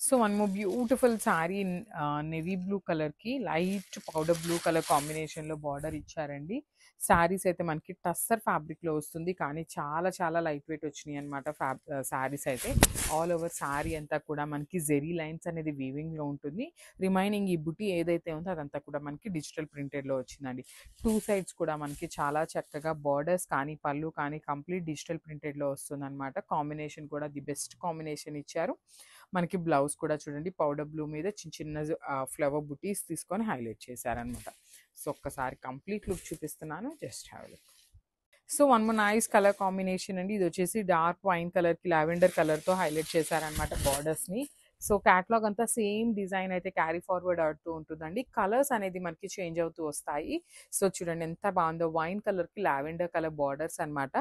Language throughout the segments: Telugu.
So one more beautiful sari navy blue కలర్‌కి లైట్ పౌడర్ బ్లూ కలర్ కాంబినేషన్‌లో బార్డర్ ఇచ్చారండి. శారీస్ అయితే మనకి టస్సర్ ఫ్యాబ్రిక్‌లో వస్తుంది. కానీ చాలా చాలా లైట్ వెయిట్ వచ్చినాయన్నమాట శారీస్ అయితే. ఆల్ ఓవర్ శారీ అంతా కూడా మనకి జెరీ లైన్స్ అనేది వీవింగ్‌లో ఉంటుంది. రిమైనింగ్ ఈ బుటీ ఏదైతే ఉందో అదంతా కూడా మనకి డిజిటల్ ప్రింటెడ్‌లో వచ్చిందండి. 2 సైడ్స్ కూడా మనకి చాలా చక్కగా బార్డర్స్ కానీ, పళ్ళు కానీ కంప్లీట్ డిజిటల్ ప్రింటెడ్‌లో వస్తుందన్నమాట. కాంబినేషన్ కూడా ది బెస్ట్ కాంబినేషన్ ఇచ్చారు. మనకి బ్లౌజ్ కూడా చూడండి పౌడర్ బ్లూ మీద చిన్న చిన్న ఫ్లవర్ బుటీస్ తీసుకొని హైలైట్ చేశారనమాట. సో ఒక్కసారి కంప్లీట్ లుక్ చూపిస్తున్నాను. Just have a look. So one more nice colour combination అండి. ఇది వచ్చేసి డార్క్ వైన్ కలర్‌కి లావెండర్ కలర్‌తో హైలైట్ చేశారనమాట బార్డర్స్‌ని. సో క్యాటలాగ్ అంతా సేమ్ డిజైన్ అయితే క్యారీ ఫార్వర్డ్ అవుతూ ఉంటుందండి. కలర్స్ అనేది మనకి చేంజ్ అవుతూ వస్తాయి. సో చూడండి ఎంత బాగుందో వైన్ కలర్‌కి లావెండర్ కలర్ బార్డర్స్ అనమాట.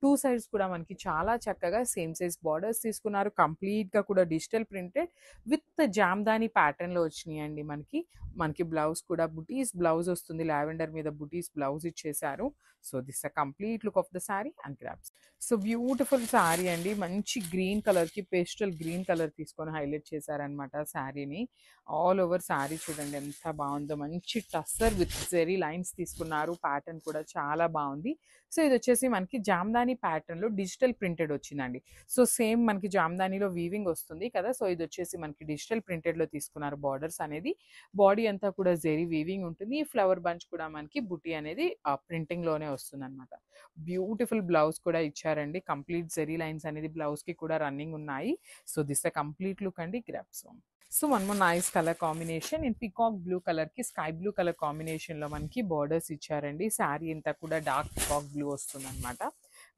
2 సైడ్స్ కూడా మనకి చాలా చక్కగా సేమ్ సైజ్ బార్డర్స్ తీసుకున్నారు. కంప్లీట్‌గా కూడా డిజిటల్ ప్రింటెడ్ విత్ జామ్దాని ప్యాటర్న్‌లో వచ్చినాయండి మనకి. మనకి బ్లౌజ్ కూడా బుటీస్ బ్లౌజ్ వస్తుంది. లావెండర్ మీద బుటీస్ బ్లౌజ్ ఇచ్చేశారు. So this a complete look of the sari and grabs. So beautiful sari అండి. మంచి గ్రీన్ కలర్‌కి పేస్టల్ గ్రీన్ కలర్ తీసుకొని హైలైట్ చేశారనమాట శారీని. ఆల్ ఓవర్ శారీ చూడండి ఎంత బాగుందో. మంచి టస్సర్ విత్ జెరీ లైన్స్ తీసుకున్నారు. ప్యాటర్న్ కూడా చాలా బాగుంది. సో ఇది వచ్చేసి మనకి జామ్దాని ప్యాటర్న్‌లో డిజిటల్ ప్రింటెడ్ వచ్చిందండి. సో సేమ్ మనకి జామ్దానిలో వీవింగ్ వస్తుంది కదా! సో ఇది వచ్చేసి మనకి డిజిటల్ ప్రింటెడ్‌లో తీసుకున్నారు బార్డర్స్ అనేది. బాడీ అంతా కూడా జెరీ వీవింగ్ ఉంటుంది. ఈ ఫ్లవర్ బంచ్ కూడా మనకి బుటీ అనేది ప్రింటింగ్‌లోనే వస్తుందనమాట. బ్యూటిఫుల్ బ్లౌజ్ కూడా ఇచ్చారండి. కంప్లీట్ జెరీ లైన్స్ అనేది బ్లౌజ్‌కి కూడా రన్నింగ్ ఉన్నాయి. So this a complete look అండి. గ్రాబ్స్. So one more nice colour combination in peacock blue కలర్‌కి స్కై బ్లూ కలర్ కాంబినేషన్‌లో మనకి బార్డర్స్ ఇచ్చారండి. శారీ అంతా కూడా డార్క్ పీకాక్ బ్లూ వస్తుందనమాట.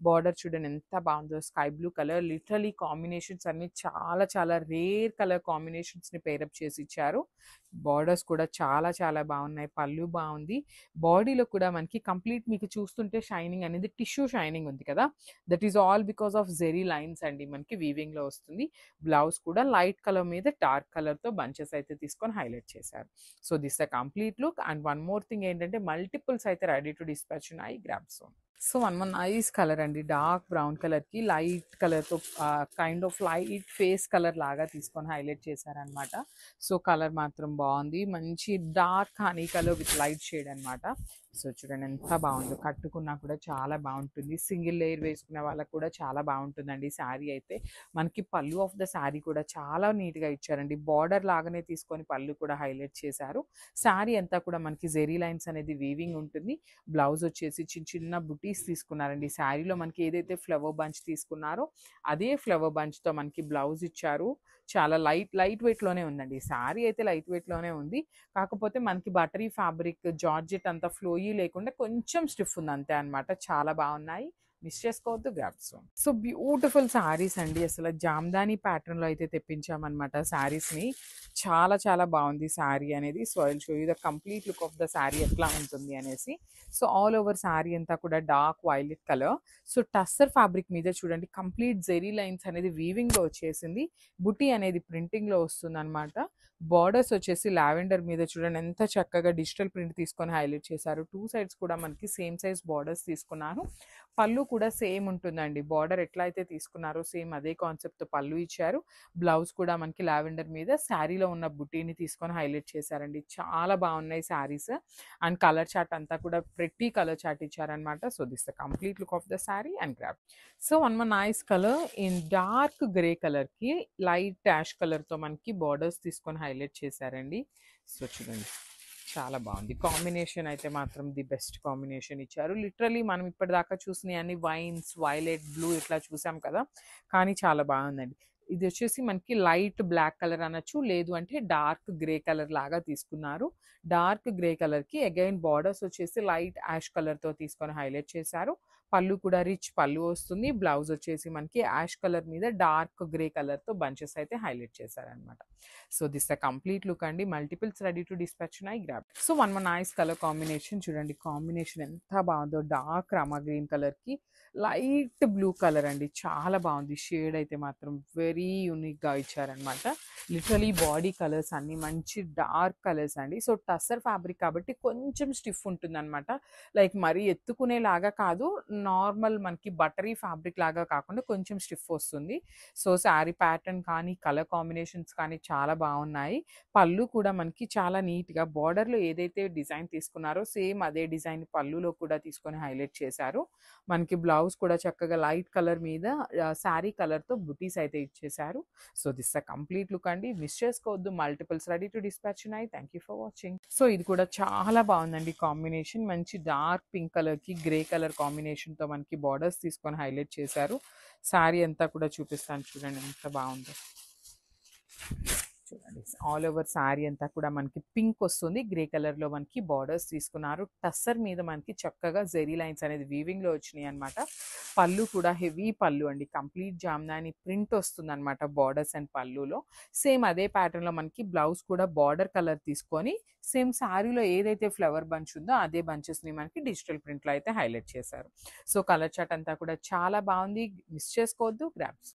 బార్డర్ చూడండి ఎంత బాగుందో. Sky blue colour literally combinations అన్నీ చాలా చాలా రేర్ కలర్ కాంబినేషన్స్‌ని పేరప్ చేసి ఇచ్చారు. బార్డర్స్ కూడా చాలా చాలా బాగున్నాయి. పళ్ళు బాగుంది. బాడీలో కూడా మనకి కంప్లీట్ మీకు చూస్తుంటే షైనింగ్ అనేది టిష్యూ షైనింగ్ ఉంది కదా! That is all because of zari lines అండి మనకి వీవింగ్‌లో వస్తుంది. బ్లౌజ్ కూడా లైట్ కలర్ మీద డార్క్ కలర్‌తో బంచెస్ అయితే తీసుకొని హైలైట్ చేశారు. So this the complete look and one more thing ఏంటంటే మల్టిపుల్స్ అయితే రెడీ టు డిస్పాచ్ ఉన్నాయి. Grab soon. So one more nice colour అండి. డార్క్ బ్రౌన్ కలర్‌కి లైట్ కలర్‌తో kind of light face colour లాగా తీసుకొని హైలైట్ చేశారనమాట. సో కలర్ మాత్రం బాగుంది. మంచి dark honey colour with light shade అనమాట. సో చూడండి ఎంత బాగుందో. కట్టుకున్నా కూడా చాలా బాగుంటుంది. సింగిల్ లేయర్ వేసుకునే వాళ్ళకి కూడా చాలా బాగుంటుందండి శారీ అయితే. మనకి పళ్ళు ఆఫ్ ద శారీ కూడా చాలా నీట్‌గా ఇచ్చారండి. బార్డర్ లాగానే తీసుకొని పళ్ళు కూడా హైలైట్ చేశారు. శారీ అంతా కూడా మనకి జెరీ లైన్స్ అనేది వీవింగ్ ఉంటుంది. బ్లౌజ్ వచ్చేసి చిన్న చిన్న బుటీస్ తీసుకున్నారండి. శారీలో మనకి ఏదైతే ఫ్లవర్ బంచ్ తీసుకున్నారో అదే ఫ్లవర్ బంచ్‌తో మనకి బ్లౌజ్ ఇచ్చారు. చాలా లైట్ వెయిట్‌లోనే ఉందండి. శారీ అయితే లైట్ వెయిట్‌లోనే ఉంది. కాకపోతే మనకి బటరీ ఫ్యాబ్రిక్, జార్జెట్ అంత ఫ్లోయీ లేకుండా కొంచెం స్టిఫ్ ఉంది అంతే అనమాట. చాలా బాగున్నాయి. మిస్ చేసుకోవద్దు. గ్రాబ్స్. సో బ్యూటిఫుల్ శారీస్ అండి. అసలు జామ్దాని ప్యాటర్న్‌లో అయితే తెప్పించామనమాట శారీస్‌ని. చాలా చాలా బాగుంది శారీ అనేది. So I will show you the complete look of the sari ఎట్లా ఉంటుంది అనేసి. సో ఆల్ ఓవర్ శారీ అంతా కూడా dark violet colour. So tussar fabric మీద చూడండి కంప్లీట్ జెరీ లైన్స్ అనేది వీవింగ్‌లో వచ్చేసింది. బుటీ అనేది ప్రింటింగ్‌లో వస్తుందనమాట. బార్డర్స్ వచ్చేసి లావెండర్ మీద చూడండి ఎంత చక్కగా డిజిటల్ ప్రింట్ తీసుకొని హైలైట్ చేశారు. 2 సైడ్స్ కూడా మనకి సేమ్ సైజ్ బార్డర్స్ తీసుకున్నారు. పళ్ళు కూడా సేమ్ ఉంటుందండి. బార్డర్ ఎట్లా అయితే తీసుకున్నారో సేమ్ అదే కాన్సెప్ట్‌తో పళ్ళు ఇచ్చారు. బ్లౌజ్ కూడా మనకి లావెండర్ మీద శారీలో ఉన్న బుటీని తీసుకొని హైలైట్ చేశారండి. చాలా బాగున్నాయి శారీస్. అండ్ కలర్ చార్ట్ అంతా కూడా ప్రెట్టి కలర్ చార్ట్ ఇచ్చారనమాట. So this the complete look of the sari and grab. So one more nice colour in dark grey కలర్‌కి లైట్ యాష్ కలర్‌తో మనకి బార్డర్స్ తీసుకొని హైలైట్ చేశారండి. సో చూడండి చాలా బాగుంది. కాంబినేషన్ అయితే మాత్రం ది బెస్ట్ కాంబినేషన్ ఇచ్చారు. లిటరల్లీ మనం ఇప్పటిదాకా చూసినయన్ని వైన్స్, వైలెట్, బ్లూ ఇట్లా చూసాం కదా! కానీ చాలా బాగుందండి. ఇది వచ్చేసి మనకి లైట్ బ్లాక్ కలర్ అనొచ్చు. లేదు అంటే డార్క్ గ్రే కలర్ లాగా తీసుకున్నారు. డార్క్ గ్రే కలర్‌కి అగైన్ బార్డర్స్ వచ్చేసి లైట్ యాష్ కలర్‌తో తీసుకొని హైలైట్ చేశారు. పళ్ళు కూడా రిచ్ పళ్ళు వస్తుంది. బ్లౌజ్ వచ్చేసి మనకి యాష్ కలర్ మీద డార్క్ గ్రే కలర్‌తో బంచెస్ అయితే హైలైట్ చేశారనమాట. So this the complete look అండి. మల్టిపుల్స్ రెడీ టు డిస్పాచ్ ఉన్నాయి. Grab. So one more nice colour combination చూడండి. కాంబినేషన్ ఎంత బాగుందో. డార్క్ రామా గ్రీన్ కలర్‌కి లైట్ బ్లూ కలర్ అండి. చాలా బాగుంది. షేడ్ అయితే మాత్రం వెరీ యూనిక్‌గా ఇచ్చారనమాట. లిటరలీ బాడీ కలర్స్ అన్నీ మంచి డార్క్ కలర్స్ అండి. సో, టస్సర్ ఫ్యాబ్రిక్ కాబట్టి కొంచెం స్టిఫ్ ఉంటుందనమాట. లైక్ మరీ ఎత్తుకునేలాగా కాదు. నార్మల్ మనకి బటరీ ఫ్యాబ్రిక్ లాగా కాకుండా కొంచెం స్టిఫ్ వస్తుంది. సో, శారీ ప్యాటర్న్ కానీ, కలర్ కాంబినేషన్స్ కానీ చాలా బావున్నాయి. పళ్ళు కూడా మనకి చాలా నీట్‌గా బోర్డర్‌లో ఏదైతే డిజైన్ తీసుకున్నారో సేమ్ అదే డిజైన్ పళ్ళులో కూడా తీసుకొని హైలైట్ చేశారు. మనకి బ్లౌజ్ కూడా చక్కగా లైట్ కలర్ మీద శారీ కలర్‌తో బుటీస్ అయితే ఇచ్చేశారు. So, this a complete look అండి. మిస్ చేసుకోవద్దు. మల్టిపుల్స్ రెడీ టు డిస్పాచ్ ఉన్నాయి. Thank you for watching. So, ఇది కూడా చాలా బావుందండి కాంబినేషన్. మంచి డార్క్ పింక్ కలర్‌కి గ్రే కలర్ కాంబినేషన్‌తో మనకి బోర్డర్స్ తీసుకొని హైలైట్ చేశారు. శారీ అంతా కూడా చూపిస్తాను చూడండి ఎంత బావుందో. చూడండి. ఆల్ ఓవర్ శారీ అంతా కూడా మనకి పింక్ వస్తుంది. గ్రే కలర్‌లో మనకి బార్డర్స్ తీసుకున్నారు. టస్సర్ మీద మనకి చక్కగా జెరీ లైన్స్ అనేది వీవింగ్‌లో వచ్చినాయన్నమాట. పళ్ళు కూడా హెవీ పళ్ళు అండి. కంప్లీట్ జామ్దాని ప్రింట్ వస్తుందన్నమాట బార్డర్స్ అండ్ పళ్ళులో. సేమ్ అదే ప్యాటర్న్‌లో మనకి బ్లౌజ్ కూడా బార్డర్ కలర్ తీసుకొని సేమ్ శారీలో ఏదైతే ఫ్లవర్ బంచ్ ఉందో అదే బంచెస్‌ని మనకి డిజిటల్ ప్రింట్‌లో అయితే హైలైట్ చేశారు. సో, కలర్ చార్ట్ అంతా కూడా చాలా బావుంది. మిస్ చేసుకోవద్దు. గ్రాబ్స్